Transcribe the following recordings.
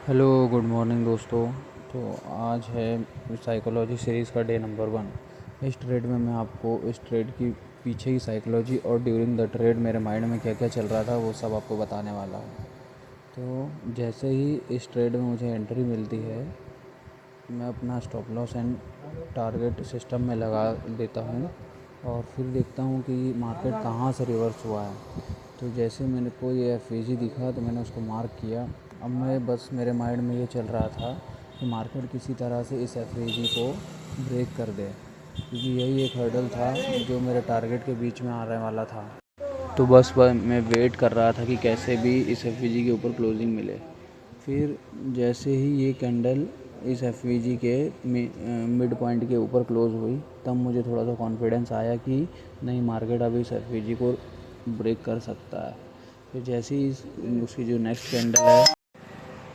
Hello good morning दोस्तों। तो आज है साइकोलॉजी सीरीज़ का डे नंबर 1। इस ट्रेड में मैं आपको इस ट्रेड की पीछे की साइकोलॉजी और ड्यूरिंग द ट्रेड मेरे माइंड में क्या क्या चल रहा था वो सब आपको बताने वाला हूँ। तो जैसे ही इस ट्रेड में मुझे एंट्री मिलती है, मैं अपना stop loss and target system में लगा देता हूँ और फिर देखता हूँ कि मार्केट कहाँ से रिवर्स हुआ है। तो जैसे मेरे को ये एफ दिखा तो मैंने उसको मार्क किया। अब मैं बस मेरे माइंड में ये चल रहा था कि मार्केट किसी तरह से इस एफ को ब्रेक कर दे, क्योंकि यही एक हर्डल था जो मेरे टारगेट के बीच में आने वाला था। तो बस मैं वेट कर रहा था कि कैसे भी इस एफ के ऊपर क्लोजिंग मिले। फिर जैसे ही ये कैंडल इस एफ के मिड पॉइंट के ऊपर क्लोज़ हुई, तब मुझे थोड़ा सा कॉन्फिडेंस आया कि नहीं, मार्केट अभी इस एफ को ब्रेक कर सकता है। फिर जैसे ही उसकी जो नेक्स्ट कैंडल है,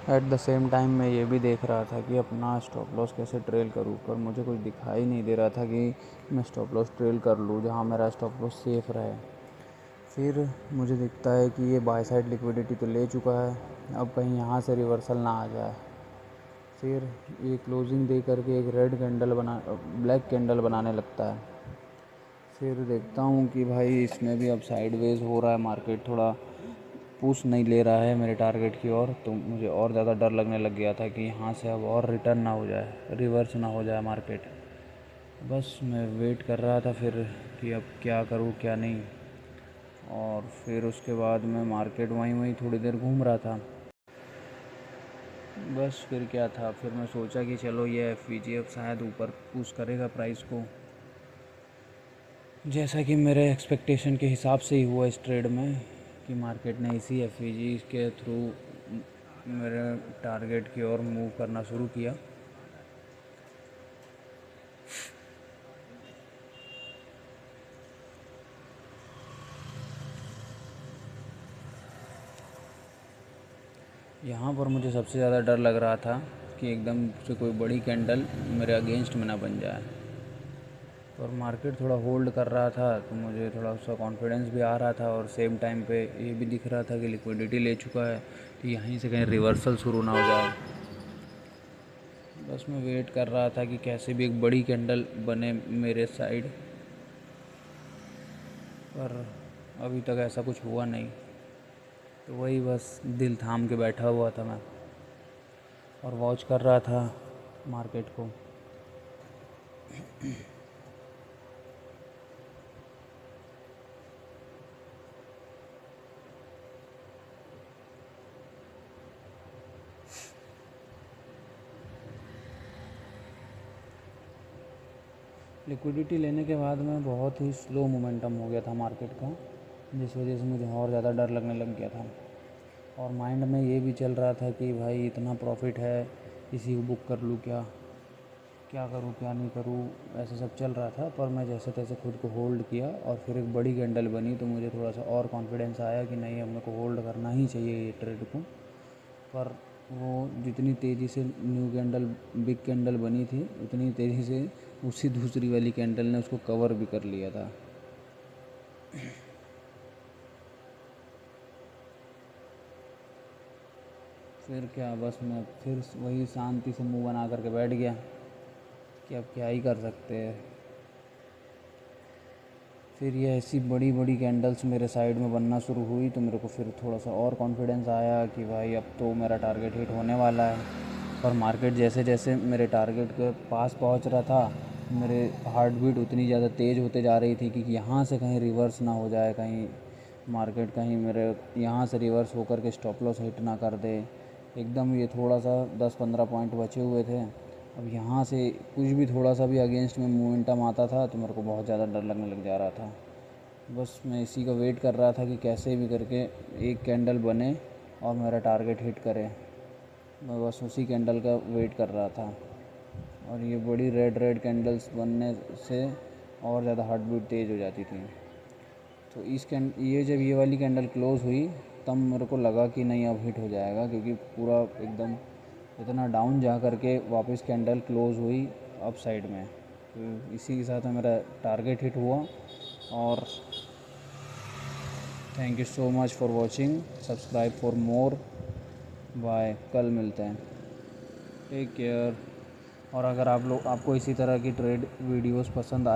एट द सेम टाइम मैं ये भी देख रहा था कि अपना स्टॉप लॉस कैसे ट्रेल करूँ, पर मुझे कुछ दिखाई नहीं दे रहा था कि मैं स्टॉप लॉस ट्रेल कर लूँ जहाँ मेरा स्टॉप लॉस सेफ़ रहे। फिर मुझे दिखता है कि ये बाय साइड लिक्विडिटी तो ले चुका है, अब कहीं यहाँ से रिवर्सल ना आ जाए। फिर ये क्लोजिंग दे करके एक ब्लैक कैंडल बनाने लगता है। फिर देखता हूँ कि भाई इसमें भी अब साइडवेज हो रहा है, मार्केट थोड़ा पुश नहीं ले रहा है मेरे टारगेट की ओर। तो मुझे और ज़्यादा डर लगने लग गया था कि यहाँ से अब और रिटर्न ना हो जाए, रिवर्स ना हो जाए मार्केट। बस मैं वेट कर रहा था फिर कि अब क्या करूँ क्या नहीं। और फिर उसके बाद मैं मार्केट वहीं वहीं थोड़ी देर घूम रहा था। बस फिर क्या था, फिर मैं सोचा कि चलो ये एफ अब शायद ऊपर पुश करेगा प्राइस को, जैसा कि मेरे एक्सपेक्टेशन के हिसाब से ही हुआ इस ट्रेड में कि मार्केट ने इसी एफ के थ्रू मेरे टारगेट की ओर मूव करना शुरू किया। यहाँ पर मुझे सबसे ज़्यादा डर लग रहा था कि एकदम से कोई बड़ी कैंडल मेरे अगेंस्ट में ना बन जाए। और मार्केट थोड़ा होल्ड कर रहा था तो मुझे थोड़ा सा कॉन्फिडेंस भी आ रहा था, और सेम टाइम पे ये भी दिख रहा था कि लिक्विडिटी ले चुका है, तो यहीं से कहीं रिवर्सल शुरू ना हो जाए। बस मैं वेट कर रहा था कि कैसे भी एक बड़ी कैंडल बने मेरे साइड, पर अभी तक ऐसा कुछ हुआ नहीं। तो वही बस दिल थाम के बैठा हुआ था मैं और वॉच कर रहा था मार्केट को। लिक्विडिटी लेने के बाद में बहुत ही स्लो मोमेंटम हो गया था मार्केट का, जिस वजह से मुझे और ज़्यादा डर लगने लग गया था। और माइंड में ये भी चल रहा था कि भाई इतना प्रॉफिट है, इसी को बुक कर लूँ क्या, क्या करूँ क्या नहीं करूँ, ऐसा सब चल रहा था। पर मैं जैसे तैसे खुद को होल्ड किया और फिर एक बड़ी कैंडल बनी तो मुझे थोड़ा सा और कॉन्फिडेंस आया कि नहीं, अब मेरे को होल्ड करना ही चाहिए ये ट्रेड को। पर वो जितनी तेज़ी से न्यू कैंडल बिग कैंडल बनी थी, उतनी तेज़ी से उसी दूसरी वाली कैंडल ने उसको कवर भी कर लिया था। फिर क्या, बस मैं फिर वही शांति से मुंह बना करके बैठ गया कि अब क्या ही कर सकते हैं। फिर ये ऐसी बड़ी बड़ी कैंडल्स मेरे साइड में बनना शुरू हुई तो मेरे को फिर थोड़ा सा और कॉन्फिडेंस आया कि भाई अब तो मेरा टारगेट हिट होने वाला है। पर मार्केट जैसे जैसे मेरे टारगेट के पास पहुंच रहा था, मेरे हार्ट बीट उतनी ज़्यादा तेज़ होते जा रही थी कि यहाँ से कहीं रिवर्स ना हो जाए, कहीं मार्केट कहीं मेरे यहाँ से रिवर्स होकर के स्टॉप लॉस हिट ना कर दे। एकदम ये थोड़ा सा 10-15 पॉइंट बचे हुए थे। अब यहाँ से कुछ भी थोड़ा सा भी अगेंस्ट में मोमेंटम आता था तो मेरे को बहुत ज़्यादा डर लगने लग जा रहा था। बस मैं इसी का वेट कर रहा था कि कैसे भी करके एक कैंडल बने और मेरा टारगेट हिट करे। मैं बस उसी कैंडल का वेट कर रहा था, और ये बड़ी रेड रेड कैंडल्स बनने से और ज़्यादा हार्ट बीट तेज़ हो जाती थी। तो ये जब ये वाली कैंडल क्लोज़ हुई तब मेरे को लगा कि नहीं, अब हिट हो जाएगा, क्योंकि पूरा एकदम इतना डाउन जा करके वापस कैंडल क्लोज़ हुई अप साइड में। तो इसी के साथ मेरा टारगेट हिट हुआ। और thank you so much for watching, subscribe for more bye, कल मिलते हैं। Take care. और अगर आपको इसी तरह की ट्रेड वीडियोस पसंद